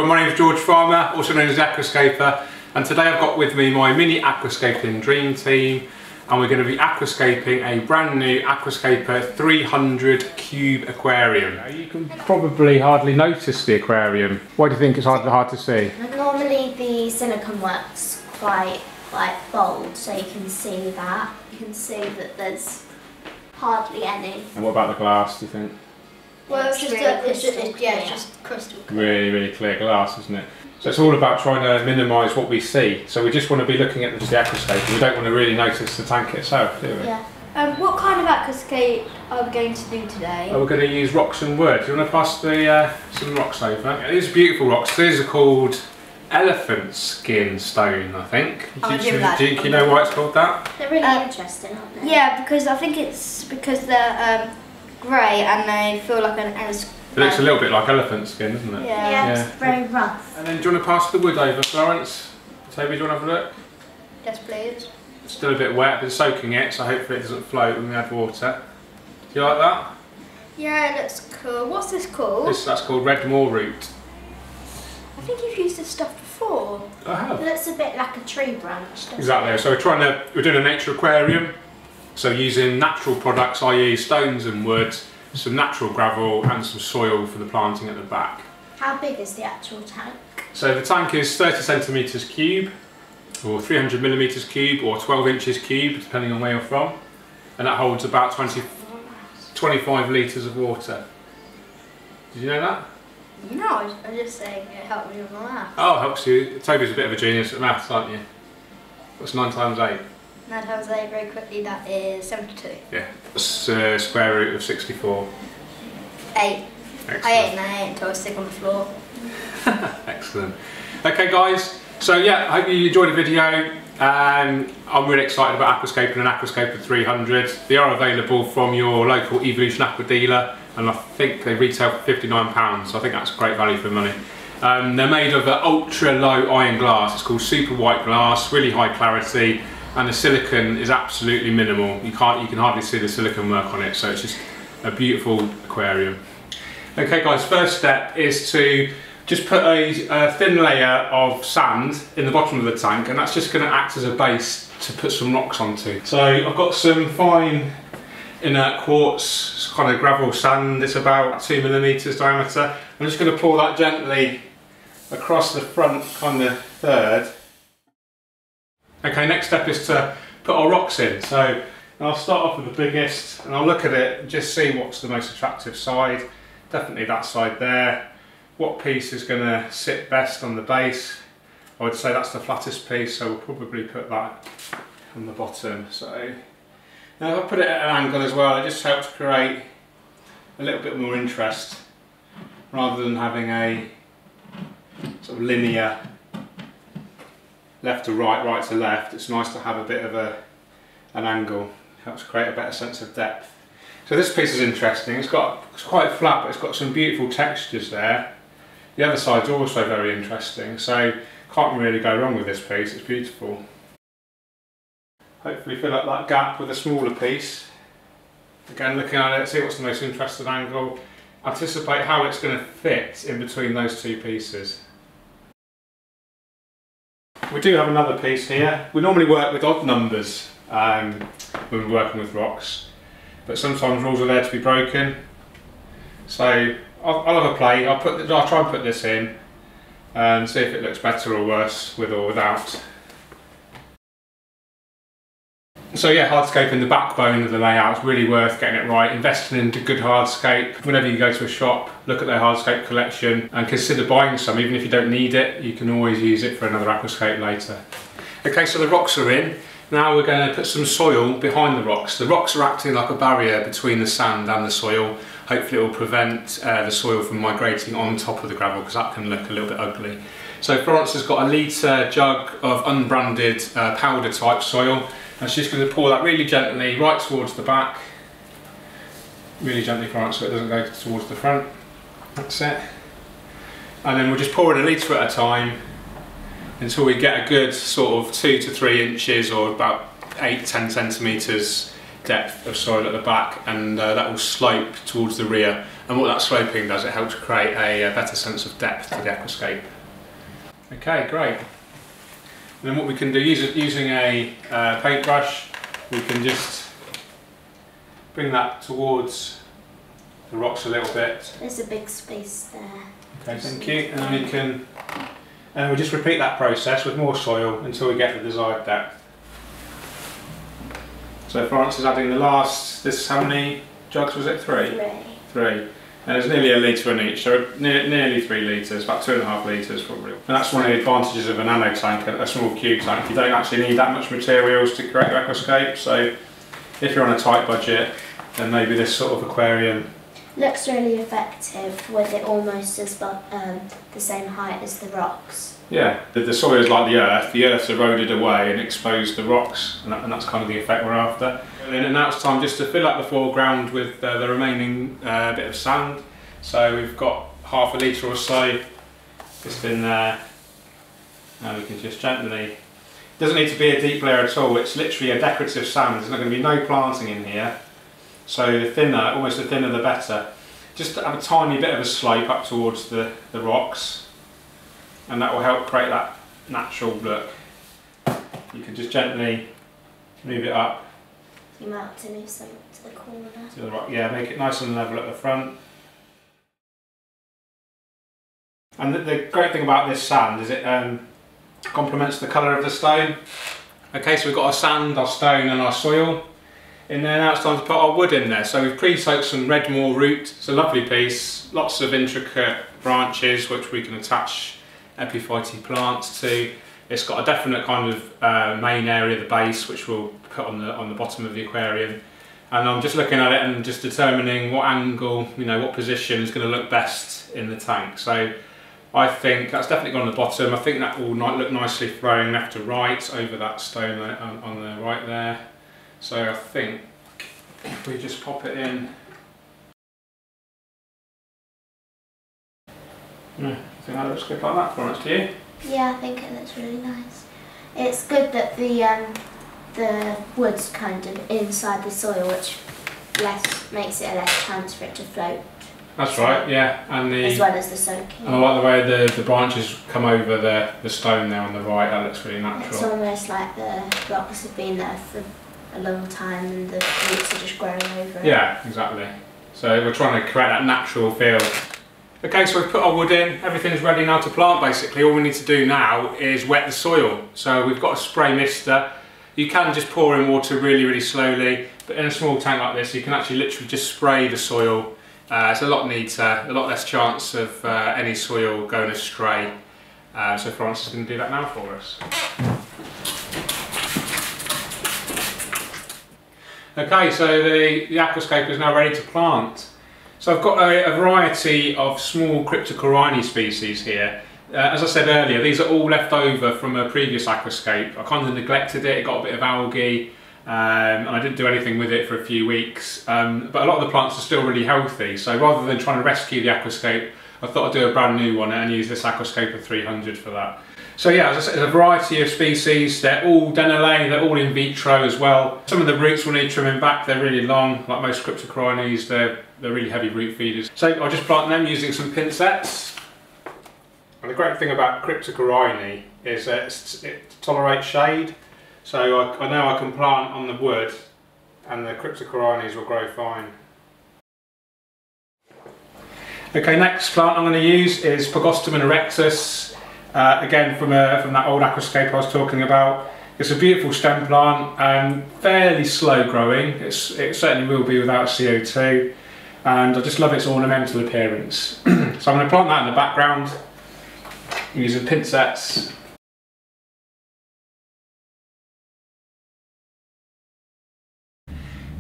everyone, my name is George Farmer, also known as Aquascaper, and today I've got with me my mini Aquascaping dream team, and we're going to be aquascaping a brand new Aquascaper 300 cube aquarium. You can probably hardly notice the aquarium. Why do you think it's hard to see? Normally the silicone works quite bold, so you can see that. You can see that there's hardly any. And what about the glass, do you think? Well, it's just crystal clear. Really clear glass, isn't it? So it's all about trying to minimise what we see. So we just want to be looking at just the aquascape. We don't want to really notice the tank itself, do we? Yeah. What kind of aquascape are we going to do today? We're going to use rocks and wood. Do you want to pass the some rocks over? These are beautiful rocks. These are called elephant skin stone, I think. Do you know why it's called that? They're really interesting, aren't they? Yeah, because I think it's because they're grey and they feel like an elephant. It looks a little bit like elephant skin, doesn't it? Yeah, it's very rough. And then do you want to pass the wood over, Florence? Toby, do you want to have a look? Yes, please. It's still a bit wet, I've been soaking it, so hopefully it doesn't float when we add water. Do you like that? Yeah, it looks cool. What's this called? That's called red moor root. I think you've used this stuff before. I have. It looks a bit like a tree branch, doesn't Exactly, it? so we're doing a nature aquarium, so using natural products, i.e. stones and wood, some natural gravel and some soil for the planting at the back. How big is the actual tank? So the tank is 30 centimetres cube, or 300 millimetres cube, or 12 inches cube, depending on where you're from, and that holds about 25 litres of water. Did you know that? No, I was just saying it helped me with my maths. Oh, helps you. Toby's a bit of a genius at maths, aren't you? What's 9 times 8? 9 times 8 very quickly, that is 72. Yeah. What's square root of 64? 8. Excellent. I ate my 8 until I was sick on the floor. Excellent. Okay guys, so yeah, I hope you enjoyed the video. I'm really excited about Aquascaping and Aquascaper 300. They are available from your local Evolution Aqua dealer, and I think they retail for £59, so I think that's great value for money. They're made of ultra low iron glass. It's called super white glass, really high clarity, and the silicone is absolutely minimal. You can hardly see the silicone work on it, so it's just a beautiful aquarium. Okay guys, first step is to just put a thin layer of sand in the bottom of the tank, and that's just going to act as a base to put some rocks onto. So I've got some fine inert quartz, kind of gravel sand. It's about 2 millimetres diameter. I'm just going to pour that gently across the front kind of third. Okay, next step is to put our rocks in. So I'll start off with the biggest, and I'll look at it and just see what's the most attractive side. Definitely that side there. What piece is going to sit best on the base? I would say that's the flattest piece, so we'll probably put that on the bottom. So now if I put it at an angle as well, it just helps create a little bit more interest rather than having a sort of linear left to right, right to left. It's nice to have a bit of an angle. Helps create a better sense of depth. So this piece is interesting. It's quite flat, but it's got some beautiful textures there. The other side's also very interesting, so can't really go wrong with this piece. It's beautiful. Hopefully fill up that gap with a smaller piece. Again, looking at it, see what's the most interesting angle. Anticipate how it's going to fit in between those two pieces. We do have another piece here. We normally work with odd numbers when we're working with rocks, but sometimes rules are there to be broken. So I'll have a play. I'll try and put this in and see if it looks better or worse with or without. So yeah, hardscaping, the backbone of the layout, is really worth getting it right. Investing into good hardscape. Whenever you go to a shop, look at their hardscape collection and consider buying some. Even if you don't need it, you can always use it for another aquascape later. Okay, so the rocks are in. Now we're going to put some soil behind the rocks. The rocks are acting like a barrier between the sand and the soil. Hopefully it will prevent the soil from migrating on top of the gravel, because that can look a little bit ugly. So Florence has got a litre jug of unbranded powder type soil, and she's going to pour that really gently right towards the back. Really gently, Florence, so it doesn't go towards the front. That's it. And then we'll just pour in a litre at a time until we get a good sort of 2 to 3 inches or about 8–10 centimetres depth of soil at the back, and that will slope towards the rear, and what that sloping does, it helps create a better sense of depth to the aquascape. Okay, great. And then what we can do, using a paintbrush, we can just bring that towards the rocks a little bit. There's a big space there. Okay, thank you. And then we can, and we just repeat that process with more soil until we get the desired depth. So Florence is adding the last, this, how many jugs was it? Three? Three. And there's nearly a litre in each, so nearly 3 litres, about 2.5 litres probably. And that's one of the advantages of a nano tank, a small cube tank. You don't actually need that much materials to create your aquascape, so if you're on a tight budget, then maybe this sort of aquarium looks really effective with it almost as the same height as the rocks. Yeah, the soil is like the earth's eroded away and exposed the rocks, and that's kind of the effect we're after. And now it's time just to fill up the foreground with the remaining bit of sand. So we've got half a litre or so just in there. Now we can just gently, it doesn't need to be a deep layer at all, it's literally a decorative sand, there's not going to be no planting in here. So the thinner, almost the thinner the better. Just to have a tiny bit of a slope up towards the rocks, and that will help create that natural look. You can just gently move it up. You might have to move some to the corner. To the right, yeah, make it nice and level at the front. And the great thing about this sand is it complements the colour of the stone. Okay, so we've got our sand, our stone and our soil in there. Now it's time to put our wood in there. So we've pre-soaked some Redmore root. It's a lovely piece, lots of intricate branches which we can attach epiphyte plants to. It's got a definite kind of main area, the base, which we'll put on the bottom of the aquarium. And I'm just looking at it and just determining what angle, you know, what position is going to look best in the tank. So I think that's definitely gone on the bottom. I think that will look nicely throwing left to right over that stone on the right there. So I think if we just pop it in. Yeah, I think that looks good like that for us, do you? Yeah, I think it looks really nice. It's good that the wood's kind of inside the soil, which makes it a less chance for it to float. That's right, yeah, and as well as the soaking. And I like the way the branches come over the stone there on the right. That looks really natural. It's almost like the rocks have been there for a long time and the roots are just growing over it. Yeah, exactly. So we're trying to create that natural feel. Okay, so we've put our wood in, everything's ready now to plant basically. All we need to do now is wet the soil. So we've got a spray mister. You can just pour in water really, really slowly, but in a small tank like this, you can actually literally just spray the soil. It's a lot neater, a lot less chance of any soil going astray. So Florence is going to do that now for us. Okay, so the Aquascaper is now ready to plant. So I've got a variety of small cryptocorini species here. As I said earlier, these are all left over from a previous aquascape. I kind of neglected it, it got a bit of algae, and I didn't do anything with it for a few weeks. But a lot of the plants are still really healthy, so rather than trying to rescue the aquascape, I thought I'd do a brand new one and use this Aquascaper 300 for that. So yeah, as I said, there's a variety of species. They're all denolay, they're all in vitro as well. Some of the roots will need trimming back, they're really long, like most cryptocorinis, they're really heavy root feeders. So I'll just plant them using some pincets. And the great thing about cryptocorini is that it tolerates shade. So I know I can plant on the wood and the cryptocorinis will grow fine. Okay, next plant I'm going to use is Pogostemon erectus. Again from that old aquascape I was talking about. It's a beautiful stem plant, fairly slow growing. It certainly will be without CO2, and I just love its ornamental appearance. So I'm going to plant that in the background using pincets.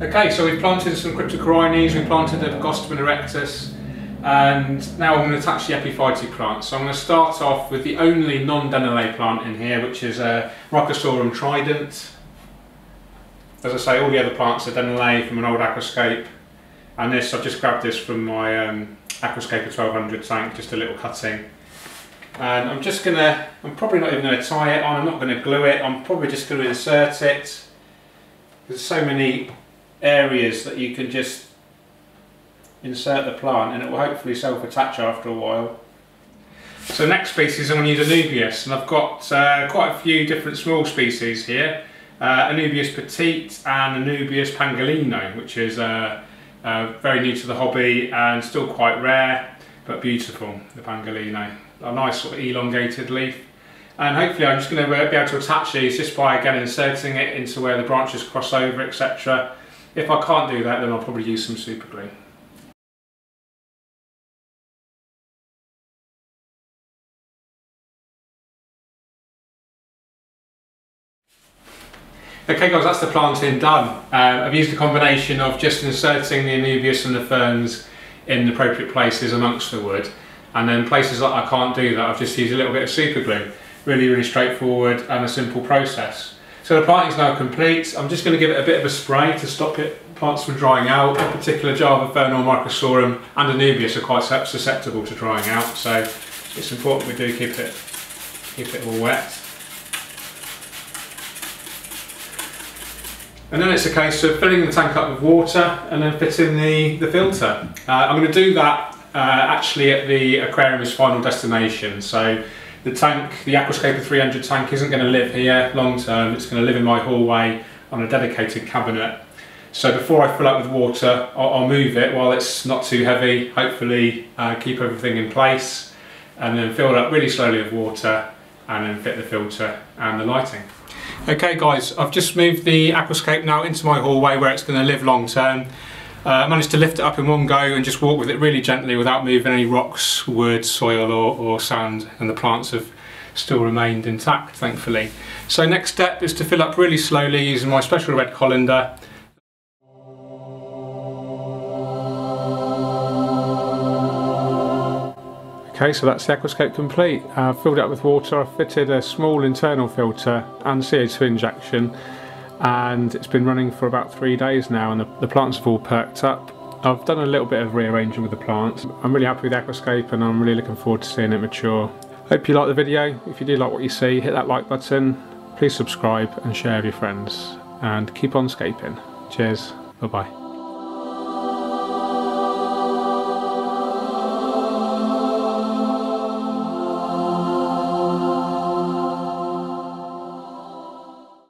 Okay, so we've planted some cryptocorinis, we planted a Pogostemon erectus, and now I'm going to attach the epiphyte plant. So I'm going to start off with the only non-denolay plant in here, which is a Rhockosaurus trident. As I say, all the other plants are denolay from an old aquascape, and this, I've just grabbed this from my Aquascaper 1200 tank, just a little cutting. And I'm probably not even going to tie it on, I'm not going to glue it, I'm probably just going to insert it. There's so many areas that you can just insert the plant and it will hopefully self-attach after a while. So next species I'm going to use Anubias, and I've got quite a few different small species here. Anubias petite and Anubias pangolino, which is very new to the hobby and still quite rare but beautiful, the pangolino. A nice sort of elongated leaf. And hopefully I'm just going to be able to attach these just by again inserting it into where the branches cross over, etc. If I can't do that, then I'll probably use some super glue. Okay guys, that's the planting done. I've used a combination of just inserting the Anubias and the ferns in the appropriate places amongst the wood, and then places that I can't do that, I've just used a little bit of super glue. Really straightforward and a simple process. So the planting is now complete. I'm just going to give it a bit of a spray to stop plants from drying out. In particular, Java fern or Microsorum and Anubias are quite susceptible to drying out, so it's important we do keep it all wet. And then it's a case of filling the tank up with water and then fitting the filter. I'm going to do that actually at the aquarium's final destination. So the tank, the Aquascaper 300 tank, isn't going to live here long term. It's going to live in my hallway on a dedicated cabinet. So before I fill up with water, I'll move it while it's not too heavy, hopefully keep everything in place, and then fill it up really slowly with water and then fit the filter and the lighting. Okay guys, I've just moved the Aquascape now into my hallway where it's going to live long term. I managed to lift it up in one go and just walk with it really gently without moving any rocks, wood, soil or sand, and the plants have still remained intact, thankfully. So next step is to fill up really slowly using my special red colander. Okay, so that's the Aquascape complete. I've filled it up with water, I've fitted a small internal filter and CO2 injection, and it's been running for about 3 days now, and the plants have all perked up. I've done a little bit of rearranging with the plants. I'm really happy with the Aquascape and I'm really looking forward to seeing it mature. Hope you like the video. If you do like what you see, hit that like button, please subscribe and share with your friends, and keep on scaping. Cheers, bye bye.